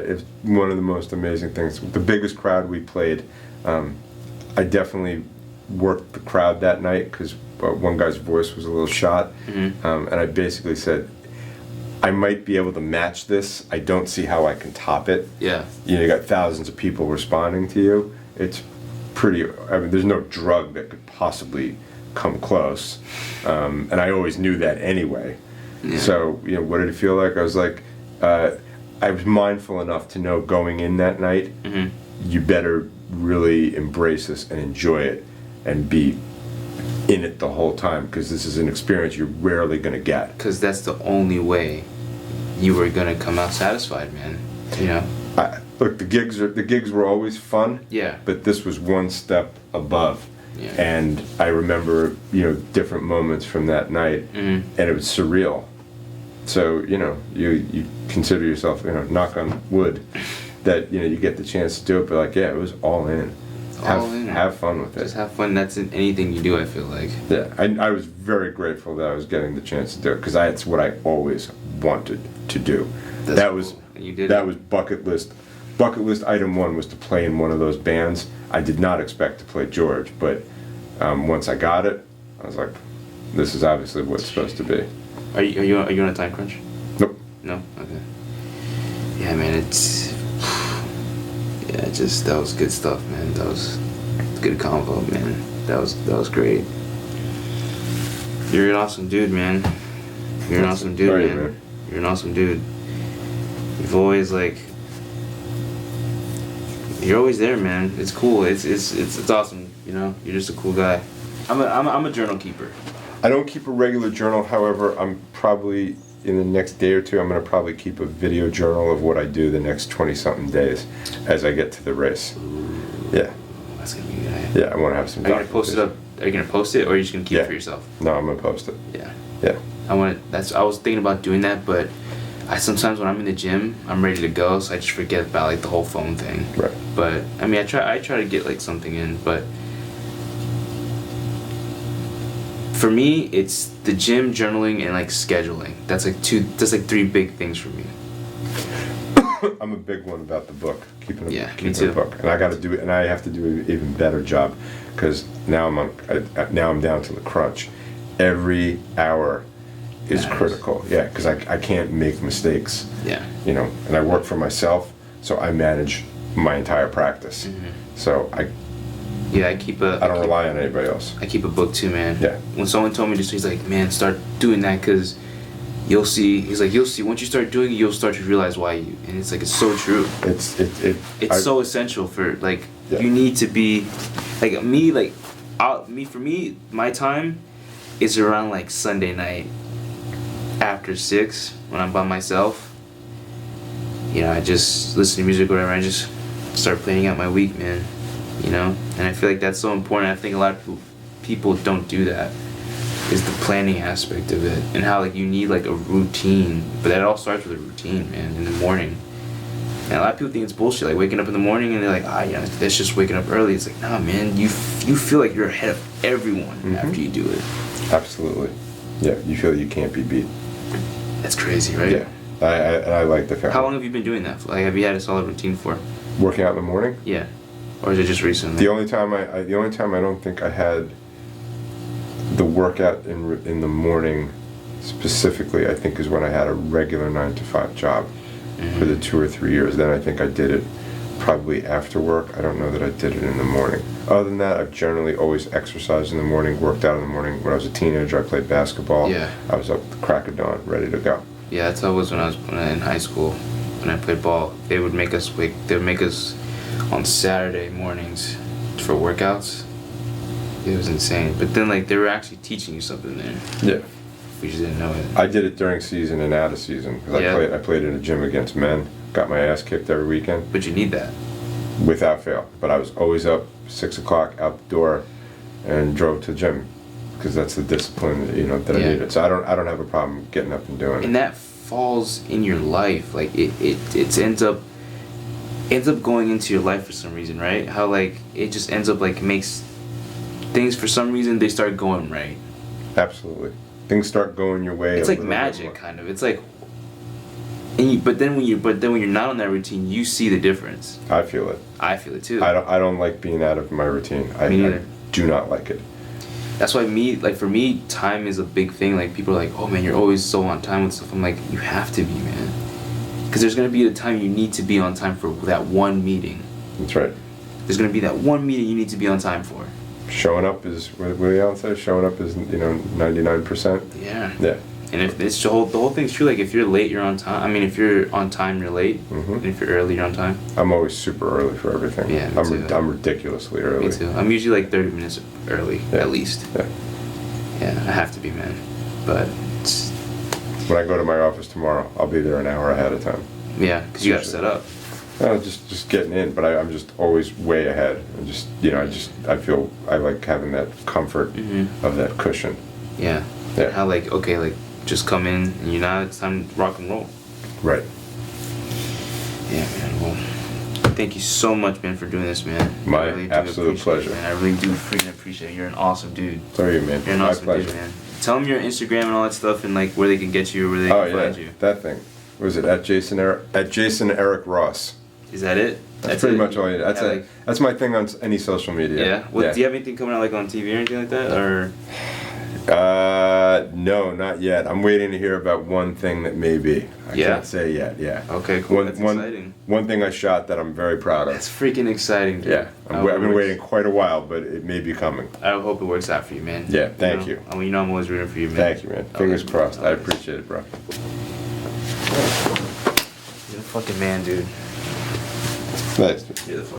It's one of the most amazing things. The biggest crowd we played, I definitely worked the crowd that night because one guy's voice was a little shot, and I basically said, I might be able to match this. I don't see how I can top it. Yeah. You got thousands of people responding to you. It's pretty. I mean, there's no drug that could possibly come close, and I always knew that anyway. Yeah. So what did it feel like? I was like, I was mindful enough to know going in that night, you better really embrace this and enjoy it, and be in it the whole time, because this is an experience you're rarely going to get. Because that's the only way you were gonna come out satisfied, man. You know. Look, the gigs were always fun. Yeah. But this was one step above. Yeah. And I remember, different moments from that night, and it was surreal. So, you consider yourself, knock on wood, that, you get the chance to do it, but like, yeah, it was all in. Have fun with it. Just have fun. That's in anything you do, I feel like. Yeah, I was very grateful that I was getting the chance to do it, because that's what I always wanted to do. That was bucket list. Bucket list item 1 was to play in one of those bands. I did not expect to play George, but once I got it, I was like, this is obviously what it's supposed to be. Are you on a time crunch? Nope. No? Okay. Yeah, man, that was good stuff, man. That was good convo, man. That was great. You're an awesome dude, man. You're an awesome dude, man. You're an awesome dude. You've always you're always there, man. It's cool. It's awesome. You're just a cool guy. I'm a journal keeper. I don't keep a regular journal. However, I'm probably in the next day or two, I'm gonna probably keep a video journal of what I do the next 20-something days as I get to the race. Yeah. That's gonna be good. Yeah, I want to have some. Are you gonna post it up? Are you gonna post it, or are you just gonna keep it for yourself? No, I'm gonna post it. Yeah. Yeah. I was thinking about doing that, but I sometimes when I'm in the gym, I'm ready to go, so I just forget about like the whole phone thing. Right. But I mean, I try to get like something in, but for me, it's the gym, journaling, and like scheduling. That's like three big things for me. I'm a big one about the book, keeping me too. a book, and I got to do it, and I have to do an even better job, because now I'm down to the crunch. Every hour is critical. Yeah, because I can't make mistakes. Yeah. You know, and I work for myself, so I manage my entire practice. Mm-hmm. So I don't rely on anybody else. I keep a book too, man. Yeah. When someone told me this, he's like, man, start doing that, because you'll see. He's like, you'll see. Once you start doing it, you'll start to realize why you. And it's like, it's so true. It's so essential for like you need to be like me. Like for me, my time is around like Sunday night after 6 when I'm by myself. You know, I just listen to music or whatever. I just start planning out my week, man. You know, and I feel like that's so important. I think a lot of people don't do that. Is the planning aspect of it, and how like you need like a routine, but that all starts with a routine, man, in the morning. And a lot of people think it's bullshit, like waking up in the morning and they're like, yeah, that's just waking up early. It's like, nah, man, you feel like you're ahead of everyone after you do it. Absolutely. Yeah, you feel you can't be beat. That's crazy, right? Yeah, I like the fact. How long have you been doing that? Like, have you had a solid routine for? Working out in the morning? Yeah, or is it just recently? The only time I don't think I had the workout in the morning specifically, I think, is when I had a regular 9-to-5 job for the 2 or 3 years. Then I think I did it probably after work. I don't know that I did it in the morning. Other than that, I've generally always exercised in the morning, worked out in the morning. When I was a teenager, I played basketball. Yeah. I was up at the crack of dawn, ready to go. Yeah, that's how it was when I was in high school. When I played ball, they would make us on Saturday mornings for workouts. It was insane. But then, like, they were actually teaching you something there. Yeah. We just didn't know it. I did it during season and out of season. Because I played in a gym against men. Got my ass kicked every weekend. But you need that. Without fail. But I was always up 6 o'clock out the door and drove to the gym. Because that's the discipline, that I needed. So I don't have a problem getting up and doing it. And that falls in your life. Like, it ends up going into your life for some reason, right? How, like, it just ends up, like, makes things, for some reason, they start going right. Absolutely. Things start going your way. It's like magic, kind of. It's like, but then when you're not on that routine, you see the difference. I feel it. I feel it too. I don't like being out of my routine. Me neither. I do not like it. That's why for me, time is a big thing. Like, people are like, oh man, you're always so on time with stuff. I'm like, you have to be, man. Because there's going to be a time you need to be on time for that one meeting. That's right. There's going to be that one meeting you need to be on time for. Showing up is, what do y'all say? Showing up is, 99%. Yeah. Yeah. And if it's the whole thing's true. Like, if you're late, you're on time. I mean, if you're on time, you're late. And if you're early, you're on time. I'm always super early for everything. Yeah, me too. I'm ridiculously early. Me too. I'm usually like 30 minutes early, at least. Yeah. Yeah, I have to be, man. But it's... When I go to my office tomorrow, I'll be there an hour ahead of time. Yeah, because you got to set up. No, just getting in, but I'm just always way ahead. And just, I feel I like having that comfort of that cushion. Yeah. Yeah. How, like, okay, like, just come in and it's time to rock and roll. Right. Yeah, man. Well, thank you so much, man, for doing this, man. My absolute pleasure. It, man. I really do freaking appreciate it. You're an awesome dude. So are you, man. You're an awesome dude, man. Tell them your Instagram and all that stuff, and like where they can get you or where they can find you. That thing. What was it? At Jason Eric Ross. Is that it? That's pretty much all you need. That's my thing on any social media. Yeah. Do you have anything coming out like on TV or anything like that, or? No, not yet. I'm waiting to hear about one thing that may be. I can't say yet. Yeah. Okay, cool. That's exciting. One thing I shot that I'm very proud of. That's freaking exciting, dude. Yeah. I've been waiting quite a while, but it may be coming. I hope it works out for you, man. Yeah. Thank you. I mean, I'm always rooting for you, man. Thank you, man. Fingers crossed. I appreciate it, bro. You're the fucking man, dude. Nice. You're the fucking